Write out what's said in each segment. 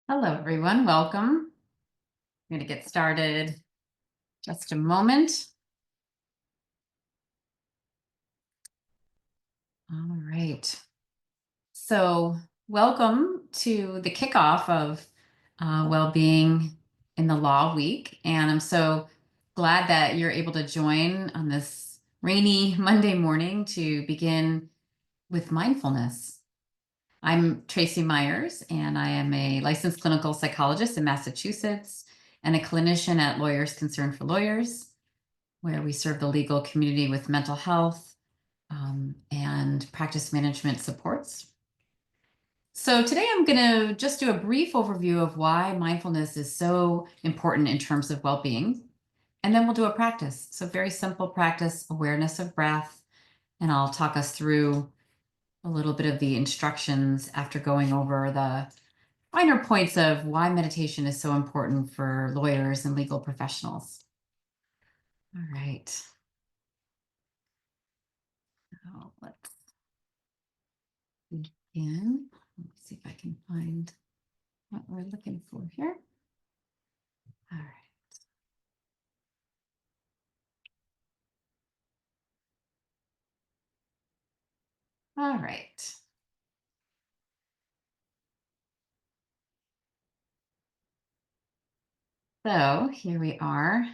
Hello, everyone. Welcome. I'm going to get started just a moment. All right. So, welcome to the kickoff of Wellbeing in the Law Week. And I'm so glad that you're able to join on this rainy Monday morning to begin with mindfulness. I'm Tracey Meyers, and I am a licensed clinical psychologist in Massachusetts and a clinician at Lawyers Concerned for Lawyers, where we serve the legal community with mental health and practice management supports. So today I'm going to just do a brief overview of why mindfulness is so important in terms of well-being. And then we'll do a practice. So very simple practice, awareness of breath. And I'll talk us through a little bit of the instructions after going over the finer points of why meditation is so important for lawyers and legal professionals. All right. So let's begin. Let me see if I can find what we're looking for here. All right. All right. So here we are.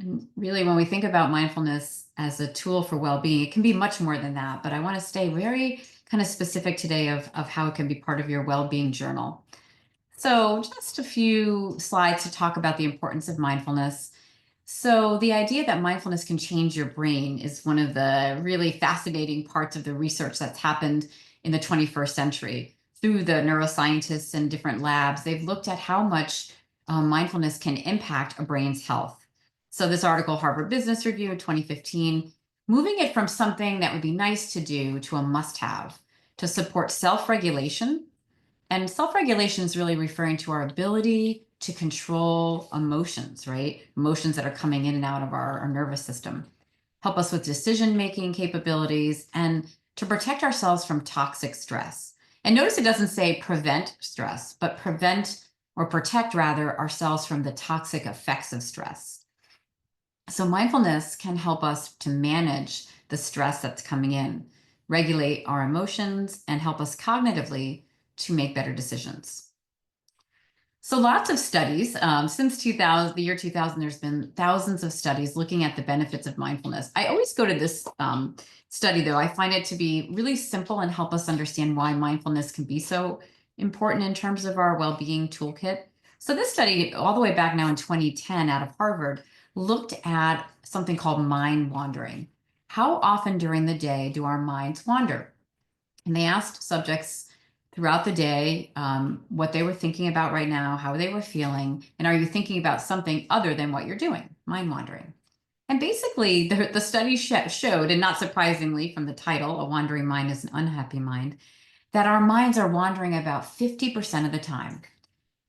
And really, when we think about mindfulness as a tool for well-being, it can be much more than that. But I want to stay very kind of specific today of how it can be part of your well-being journal. So just a few slides to talk about the importance of mindfulness. So the idea that mindfulness can change your brain is one of the really fascinating parts of the research that's happened in the 21st century. Through the neuroscientists and different labs, they've looked at how much mindfulness can impact a brain's health. So this article, Harvard Business Review in 2015, moving it from something that would be nice to do to a must-have to support self-regulation. And self-regulation is really referring to our ability to control emotions, right? Emotions that are coming in and out of our nervous system, help us with decision-making capabilities, and to protect ourselves from toxic stress. And notice it doesn't say prevent stress, but prevent or protect rather ourselves from the toxic effects of stress. So mindfulness can help us to manage the stress that's coming in, regulate our emotions, and help us cognitively to make better decisions. So lots of studies since 2000, the year 2000, there's been thousands of studies looking at the benefits of mindfulness. I always go to this study, though. I find it to be really simple and help us understand why mindfulness can be so important in terms of our well-being toolkit. So this study, all the way back now in 2010 out of Harvard, looked at something called mind wandering. How often during the day do our minds wander? And they asked subjects throughout the day what they were thinking about right now, how they were feeling, and are you thinking about something other than what you're doing, mind wandering? And basically, the study showed, and not surprisingly from the title, A Wandering Mind is an Unhappy Mind, that our minds are wandering about 50% of the time.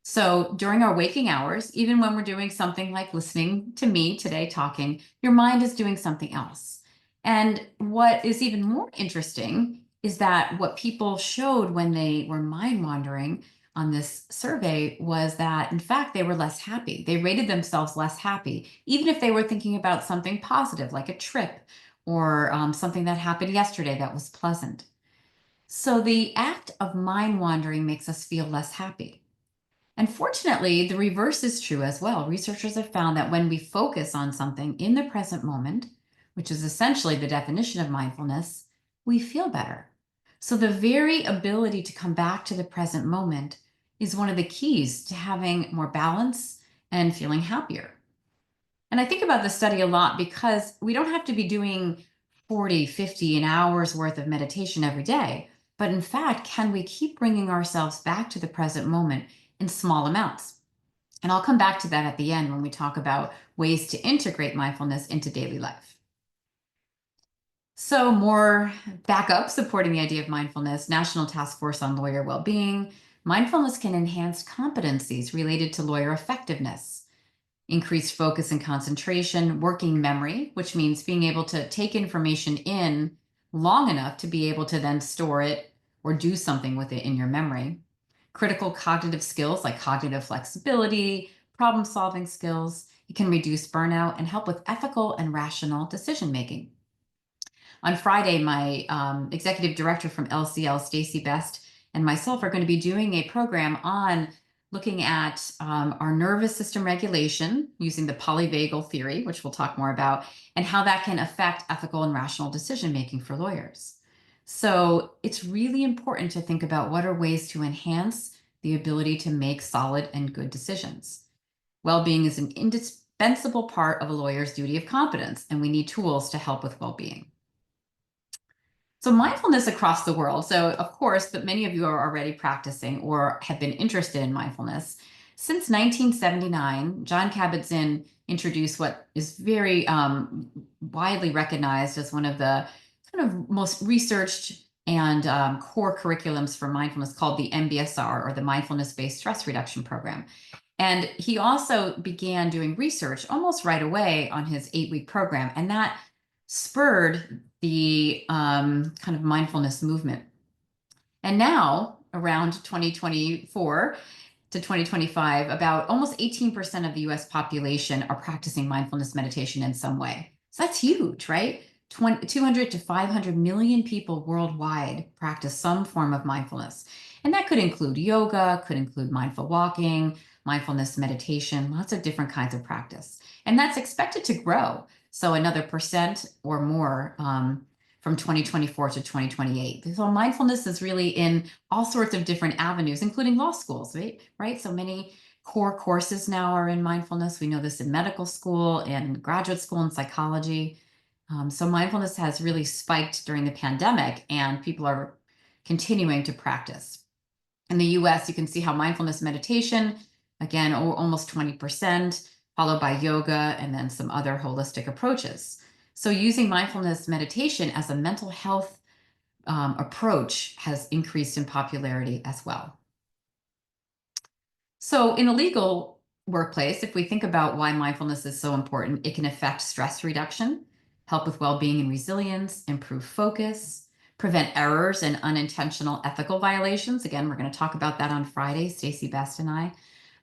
So during our waking hours, even when we're doing something like listening to me today talking, your mind is doing something else. And what is even more interesting is that what people showed when they were mind wandering on this survey was that, in fact, they were less happy. They rated themselves less happy, even if they were thinking about something positive, like a trip or something that happened yesterday that was pleasant. So the act of mind wandering makes us feel less happy. And fortunately, the reverse is true as well. Researchers have found that when we focus on something in the present moment, which is essentially the definition of mindfulness, we feel better. So the very ability to come back to the present moment is one of the keys to having more balance and feeling happier. And I think about this study a lot because we don't have to be doing 40, 50 an hour's worth of meditation every day. But in fact, can we keep bringing ourselves back to the present moment in small amounts? And I'll come back to that at the end when we talk about ways to integrate mindfulness into daily life. So more backup supporting the idea of mindfulness, National Task Force on Lawyer Wellbeing. Mindfulness can enhance competencies related to lawyer effectiveness, increased focus and concentration, working memory, which means being able to take information in long enough to be able to then store it or do something with it in your memory, critical cognitive skills like cognitive flexibility, problem-solving skills. It can reduce burnout and help with ethical and rational decision making. On Friday, my executive director from LCL, Stacey Best, and myself are going to be doing a program on looking at our nervous system regulation using the polyvagal theory, which we'll talk more about, and how that can affect ethical and rational decision making for lawyers. So it's really important to think about what are ways to enhance the ability to make solid and good decisions. Well-being is an indispensable part of a lawyer's duty of competence, and we need tools to help with well-being. So mindfulness across the world. So of course, but many of you are already practicing or have been interested in mindfulness. Since 1979, John Kabat-Zinn introduced what is very widely recognized as one of the kind of most researched and core curriculums for mindfulness called the MBSR, or the Mindfulness-Based Stress Reduction Program. And he also began doing research almost right away on his 8-week program, and that spurred the kind of mindfulness movement. And now, around 2024 to 2025, about almost 18% of the US population are practicing mindfulness meditation in some way. So that's huge, right? 200 to 500 million people worldwide practice some form of mindfulness. And that could include yoga, could include mindful walking, mindfulness meditation, lots of different kinds of practice. And that's expected to grow. So another percent or more from 2024 to 2028. So mindfulness is really in all sorts of different avenues, including law schools, right? So many core courses now are in mindfulness. We know this in medical school and graduate school in psychology. So mindfulness has really spiked during the pandemic, and people are continuing to practice. In the US, you can see how mindfulness meditation, again, almost 20%, followed by yoga and then some other holistic approaches. So using mindfulness meditation as a mental health approach has increased in popularity as well. So in a legal workplace, if we think about why mindfulness is so important, it can affect stress reduction, help with well-being and resilience, improve focus, prevent errors and unintentional ethical violations. Again, we're going to talk about that on Friday, Stacey Best and I.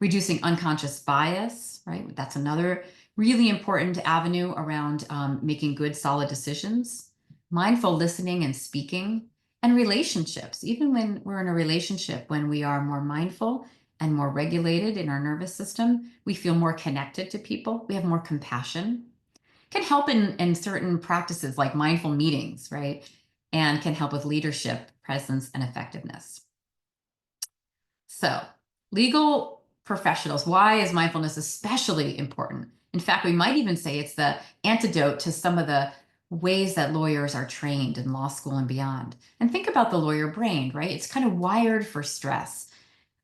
Reducing unconscious bias, right? That's another really important avenue around making good, solid decisions. Mindful listening and speaking, and relationships. Even when we're in a relationship, when we are more mindful and more regulated in our nervous system, we feel more connected to people. We have more compassion. Can help in certain practices like mindful meetings, right? And can help with leadership, presence, and effectiveness. So, legal professionals, why is mindfulness especially important? In fact, we might even say it's the antidote to some of the ways that lawyers are trained in law school and beyond. And think about the lawyer brain, right? It's kind of wired for stress.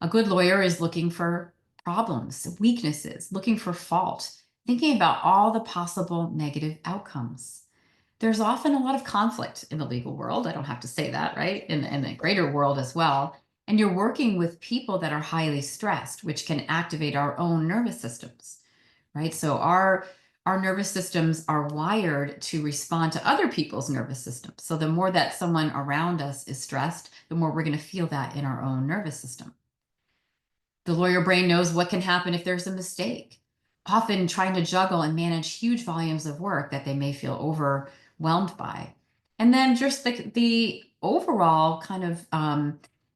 A good lawyer is looking for problems, weaknesses, looking for fault, thinking about all the possible negative outcomes. There's often a lot of conflict in the legal world. I don't have to say that, right? In the greater world as well. And you're working with people that are highly stressed, which can activate our own nervous systems, right? So our nervous systems are wired to respond to other people's nervous systems. So the more that someone around us is stressed, the more we're going to feel that in our own nervous system. The lawyer brain knows what can happen if there's a mistake, often trying to juggle and manage huge volumes of work that they may feel overwhelmed by. And then just the overall kind of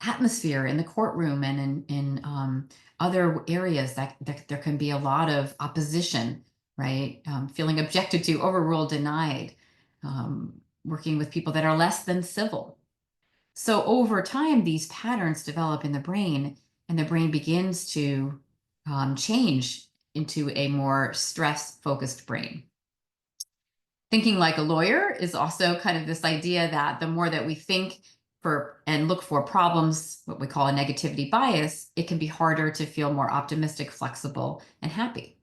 atmosphere in the courtroom and in other areas that there can be a lot of opposition, right? Feeling objected to, overruled, denied, working with people that are less than civil. So over time, these patterns develop in the brain, and the brain begins to change into a more stress-focused brain. Thinking like a lawyer is also kind of this idea that the more that we think for and look for problems, what we call a negativity bias, it can be harder to feel more optimistic, flexible, and happy.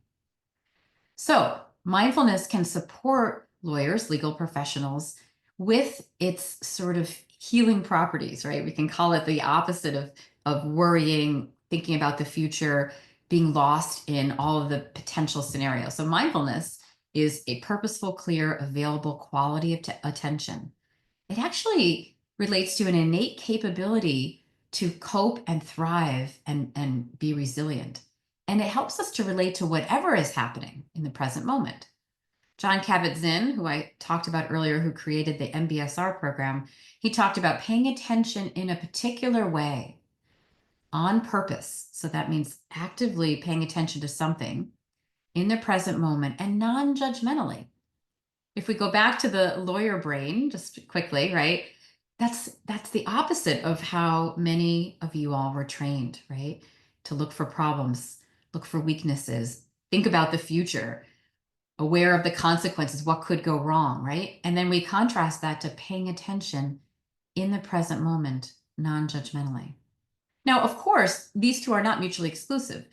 So mindfulness can support lawyers, legal professionals, with its sort of healing properties, right? We can call it the opposite of worrying, thinking about the future, being lost in all of the potential scenarios. So mindfulness is a purposeful, clear, available quality of attention. It actually relates to an innate capability to cope and thrive and be resilient. And it helps us to relate to whatever is happening in the present moment. John Kabat-Zinn, who I talked about earlier, who created the MBSR program, he talked about paying attention in a particular way on purpose. So that means actively paying attention to something in the present moment and non-judgmentally. If we go back to the lawyer brain, just quickly, right? That's the opposite of how many of you all were trained, right? To look for problems, look for weaknesses, think about the future, aware of the consequences, what could go wrong, right? And then we contrast that to paying attention in the present moment, non-judgmentally. Now, of course, these two are not mutually exclusive.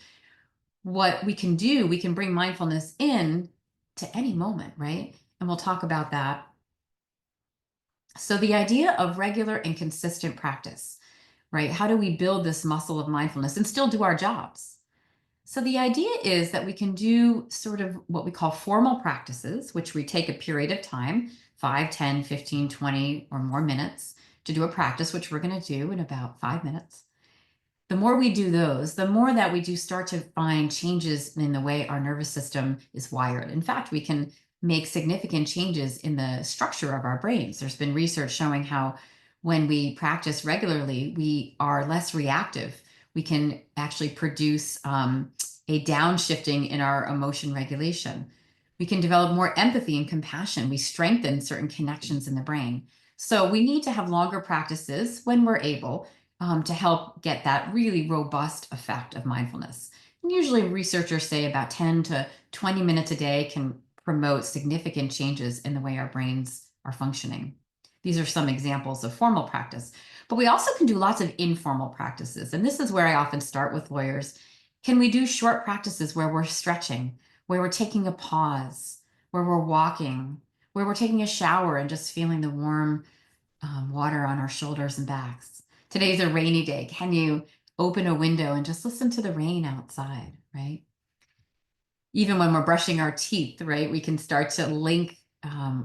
What we can do, we can bring mindfulness in to any moment, right? And we'll talk about that. So the idea of regular and consistent practice, right? How do we build this muscle of mindfulness and still do our jobs? So the idea is that we can do sort of what we call formal practices, which we take a period of time, 5, 10, 15, 20 or more minutes to do a practice, which we're going to do in about 5 minutes. The more we do those, the more that we do start to find changes in the way our nervous system is wired. In fact, we can make significant changes in the structure of our brains. There's been research showing how when we practice regularly, we are less reactive. We can actually produce a downshifting in our emotion regulation. We can develop more empathy and compassion. We strengthen certain connections in the brain. So we need to have longer practices when we're able to help get that really robust effect of mindfulness. And usually researchers say about 10 to 20 minutes a day can promote significant changes in the way our brains are functioning. These are some examples of formal practice, but we also can do lots of informal practices. And this is where I often start with lawyers. Can we do short practices where we're stretching, where we're taking a pause, where we're walking, where we're taking a shower and just feeling the warm water on our shoulders and backs? Today's a rainy day. Can you open a window and just listen to the rain outside, right? Even when we're brushing our teeth, right, we can start to link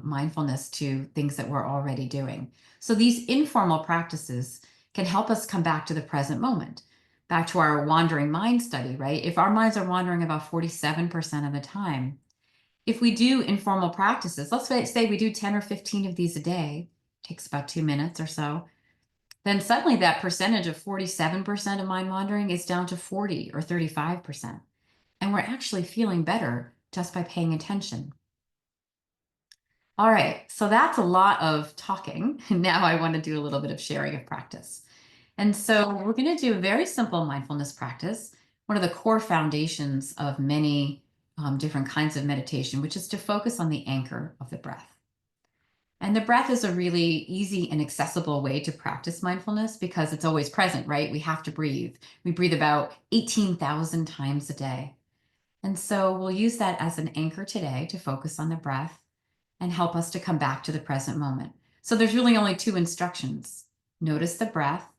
mindfulness to things that we're already doing. So these informal practices can help us come back to the present moment, back to our wandering mind study, right? If our minds are wandering about 47% of the time, if we do informal practices, let's say we do 10 or 15 of these a day, takes about 2 minutes or so, then suddenly that percentage of 47% of mind wandering is down to 40 or 35%. And we're actually feeling better just by paying attention. All right, so that's a lot of talking. Now I want to do a little bit of sharing of practice. And so we're going to do a very simple mindfulness practice, one of the core foundations of many different kinds of meditation, which is to focus on the anchor of the breath. And the breath is a really easy and accessible way to practice mindfulness because it's always present, right? We have to breathe. We breathe about 18,000 times a day. And so we'll use that as an anchor today to focus on the breath and help us to come back to the present moment. So there's really only 2 instructions. Notice the breath,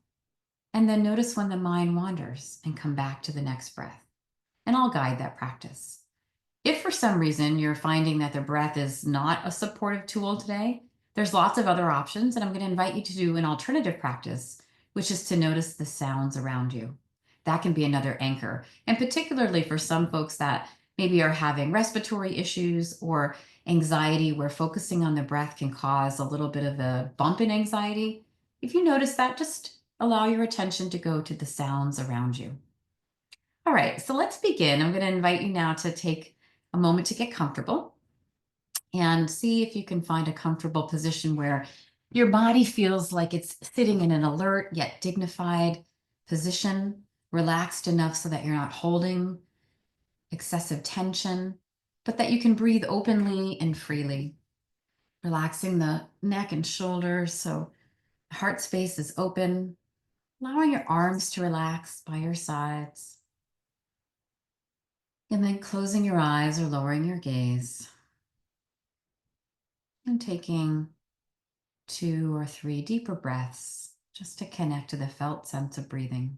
and then notice when the mind wanders and come back to the next breath. And I'll guide that practice. If for some reason you're finding that the breath is not a supportive tool today, there's lots of other options, and I'm going to invite you to do an alternative practice, which is to notice the sounds around you. That can be another anchor, and particularly for some folks that maybe are having respiratory issues or anxiety, where focusing on the breath can cause a little bit of a bump in anxiety. If you notice that, just allow your attention to go to the sounds around you. All right, so let's begin. I'm going to invite you now to take a moment to get comfortable and see if you can find a comfortable position where your body feels like it's sitting in an alert yet dignified position, relaxed enough so that you're not holding excessive tension, but that you can breathe openly and freely, relaxing the neck and shoulders so the heart space is open, allowing your arms to relax by your sides. And then closing your eyes or lowering your gaze and taking 2 or 3 deeper breaths just to connect to the felt sense of breathing.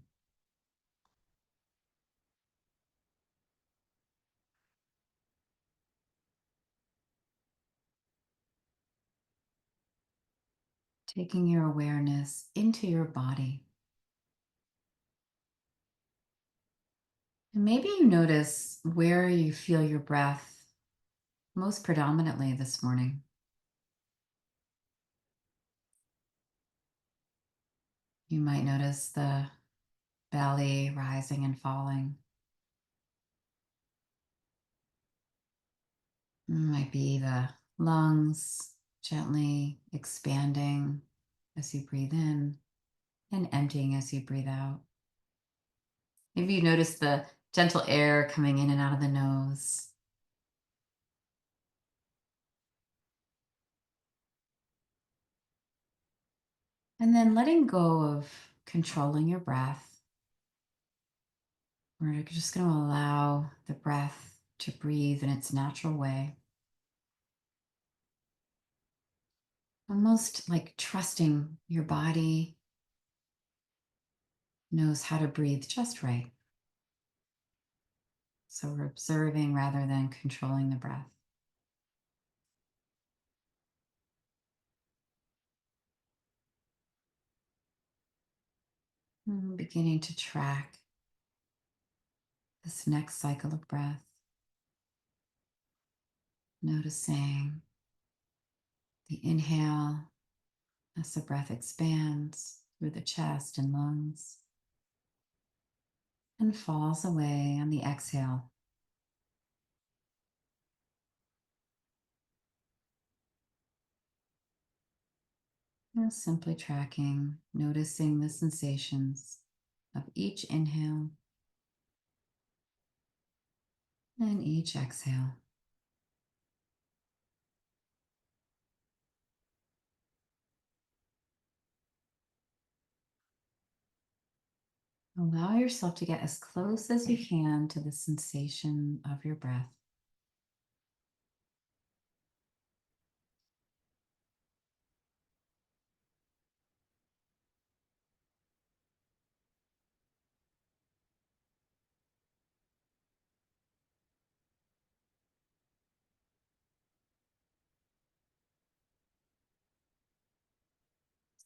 Taking your awareness into your body. And maybe you notice where you feel your breath most predominantly this morning. You might notice the belly rising and falling. Might be the lungs gently expanding as you breathe in and emptying as you breathe out. Maybe you notice the gentle air coming in and out of the nose. And then letting go of controlling your breath. We're just going to allow the breath to breathe in its natural way. Almost like trusting your body knows how to breathe just right. So we're observing rather than controlling the breath. And beginning to track this next cycle of breath, noticing the inhale as the breath expands through the chest and lungs and falls away on the exhale. And simply tracking, noticing the sensations of each inhale and each exhale. Allow yourself to get as close as you can to the sensation of your breath.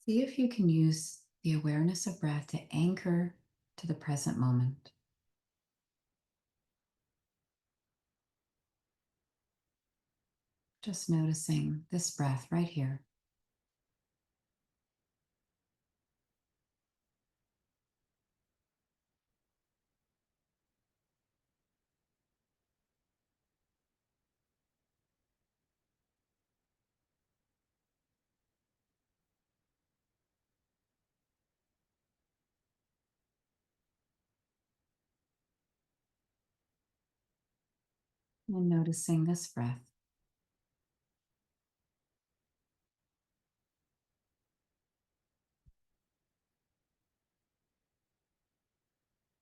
See if you can use the awareness of breath to anchor to the present moment. Just noticing this breath right here. And noticing this breath.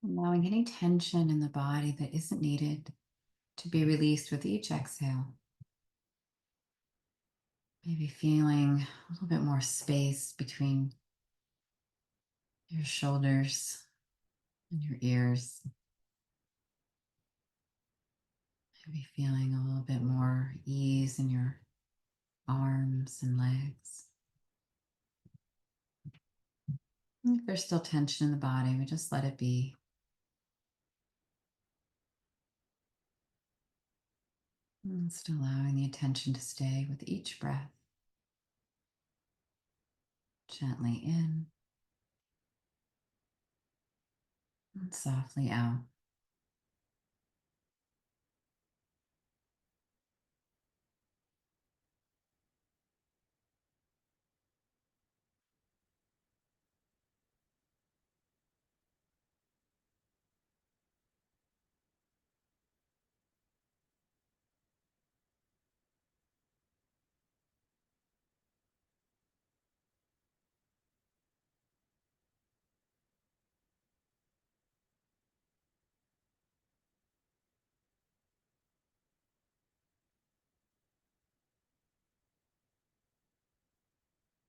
Allowing any tension in the body that isn't needed to be released with each exhale. Maybe feeling a little bit more space between your shoulders and your ears. Maybe feeling a little bit more ease in your arms and legs. And if there's still tension in the body, we just let it be. And still allowing the attention to stay with each breath. Gently in and softly out.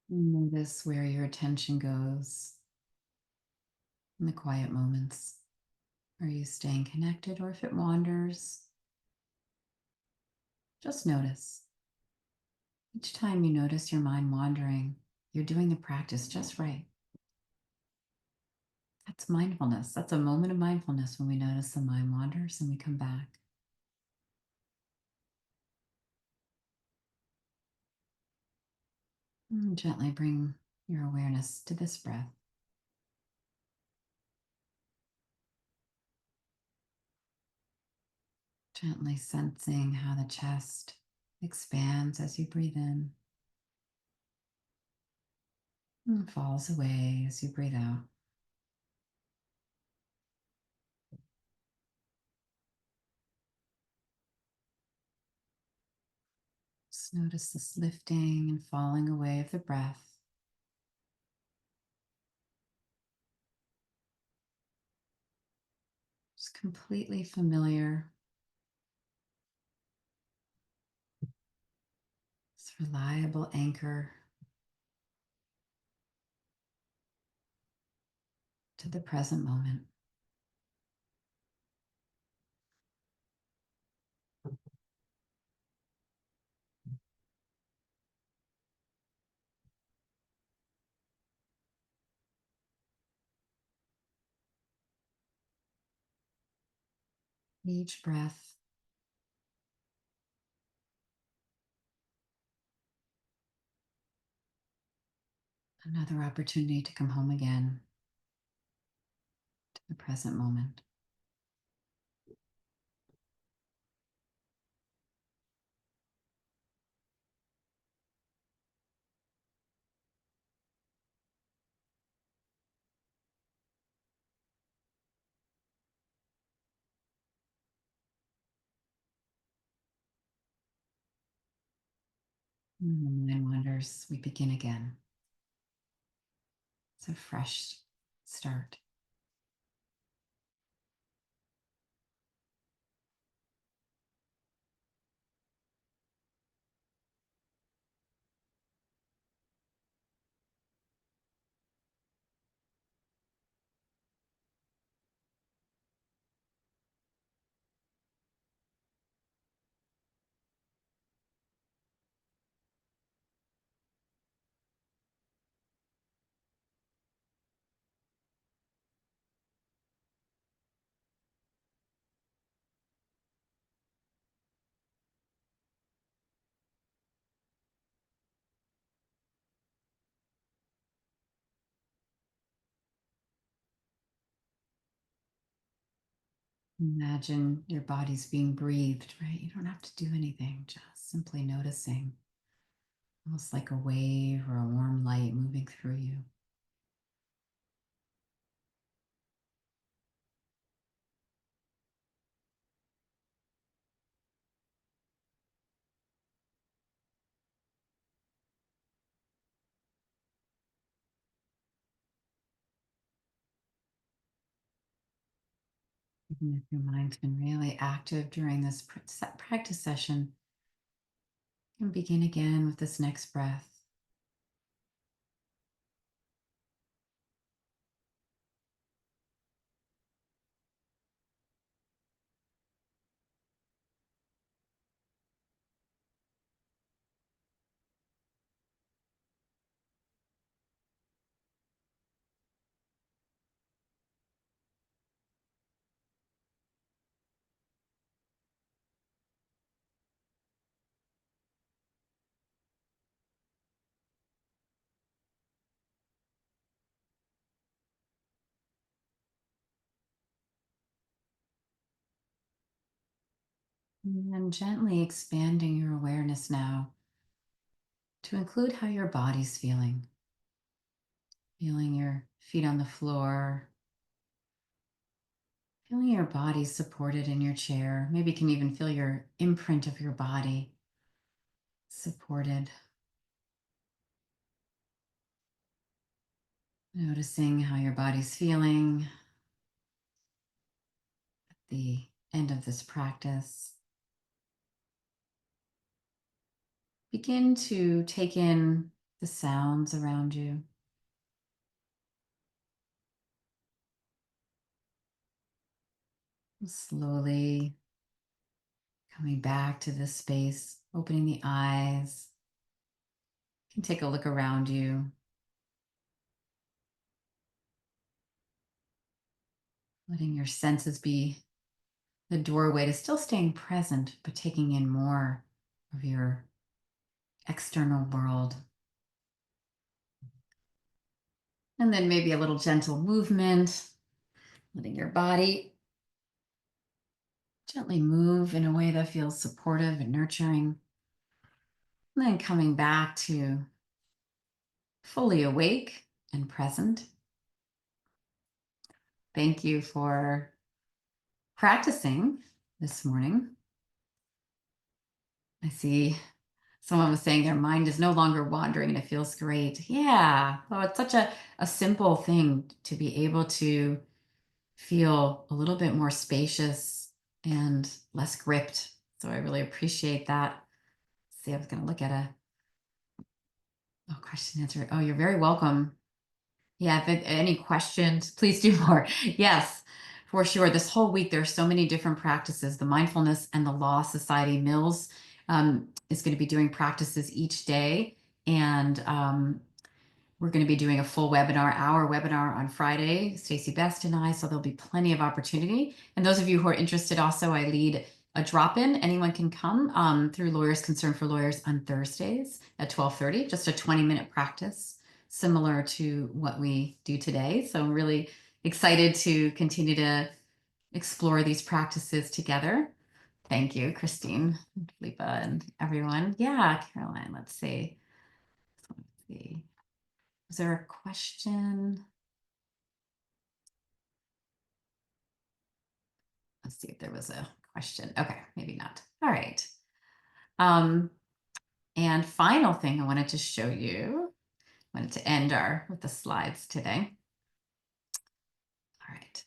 Notice where your attention goes in the quiet moments. Are you staying connected, or if it wanders, just notice. Each time you notice your mind wandering, you're doing the practice just right. That's mindfulness. That's a moment of mindfulness when we notice the mind wanders and we come back. And gently bring your awareness to this breath. Gently sensing how the chest expands as you breathe in and falls away as you breathe out. Just notice this lifting and falling away of the breath. Just completely familiar. This reliable anchor to the present moment. Each breath, another opportunity to come home again to the present moment. And when the mind wanders, we begin again. It's a fresh start. Imagine your body's being breathed, right? You don't have to do anything, just simply noticing, almost like a wave or a warm light moving through you. Even if your mind's been really active during this practice session, you can begin again with this next breath. And then gently expanding your awareness now to include how your body's feeling. Feeling your feet on the floor, feeling your body supported in your chair. Maybe you can even feel your imprint of your body supported. Noticing how your body's feeling at the end of this practice. Begin to take in the sounds around you. Slowly coming back to this space, opening the eyes. You can take a look around you. letting your senses be the doorway to still staying present, but taking in more of your external world. And then maybe a little gentle movement, letting your body gently move in a way that feels supportive and nurturing. And then coming back to fully awake and present. Thank you for practicing this morning. I see someone was saying their mind is no longer wandering and it feels great. Yeah. Oh, it's such a simple thing to be able to feel a little bit more spacious and less gripped. So I really appreciate that. See, I was going to look at a question answer. Oh, you're very welcome. Yeah, if any questions, please do more. Yes, for sure. This whole week, there's so many different practices. The Mindfulness and the Law Society Mills is going to be doing practices each day. And we're going to be doing a full webinar, our webinar on Friday, Stacey Best and I, so there'll be plenty of opportunity. And those of you who are interested also, I lead a drop-in. Anyone can come through Lawyers Concern for Lawyers on Thursdays at 12:30, just a 20-minute practice, similar to what we do today. So I'm really excited to continue to explore these practices together. Thank you, Christine, Lipa, and everyone. Yeah, Caroline, let's see. Is there a question? Let's see if there was a question. Okay, maybe not. All right. And final thing I wanted to show you, I wanted to end with the slides today. All right.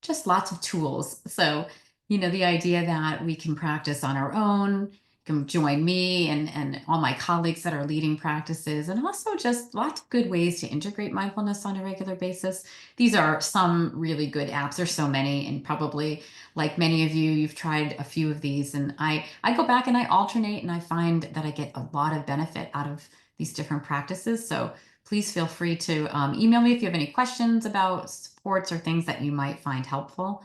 Just lots of tools. So, the idea that we can practice on our own, can join me and all my colleagues that are leading practices, and also just lots of good ways to integrate mindfulness on a regular basis. These are some really good apps. There's so many, and probably like many of you, you've tried a few of these, and I go back and I alternate, and I find that I get a lot of benefit out of these different practices. So please feel free to email me if you have any questions about supports or things that you might find helpful.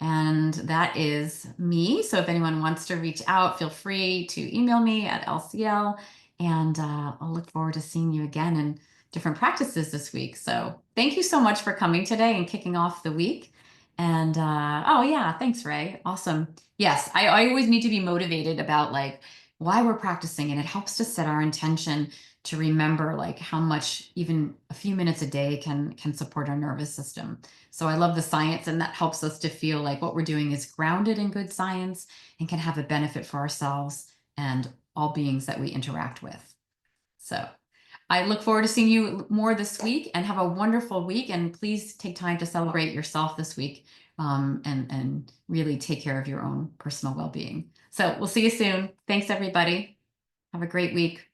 And that is me. So if anyone wants to reach out, feel free to email me at LCL. And I'll look forward to seeing you again in different practices this week. So thank you so much for coming today and kicking off the week. And oh yeah, thanks, Ray. Awesome. Yes, I always need to be motivated about like why we're practicing, and it helps to set our intention to remember like how much even a few minutes a day can support our nervous system. So I love the science, and that helps us to feel like what we're doing is grounded in good science and can have a benefit for ourselves and all beings that we interact with. So I look forward to seeing you more this week, and have a wonderful week. And please take time to celebrate yourself this week and really take care of your own personal well-being. So we'll see you soon. Thanks, everybody. Have a great week.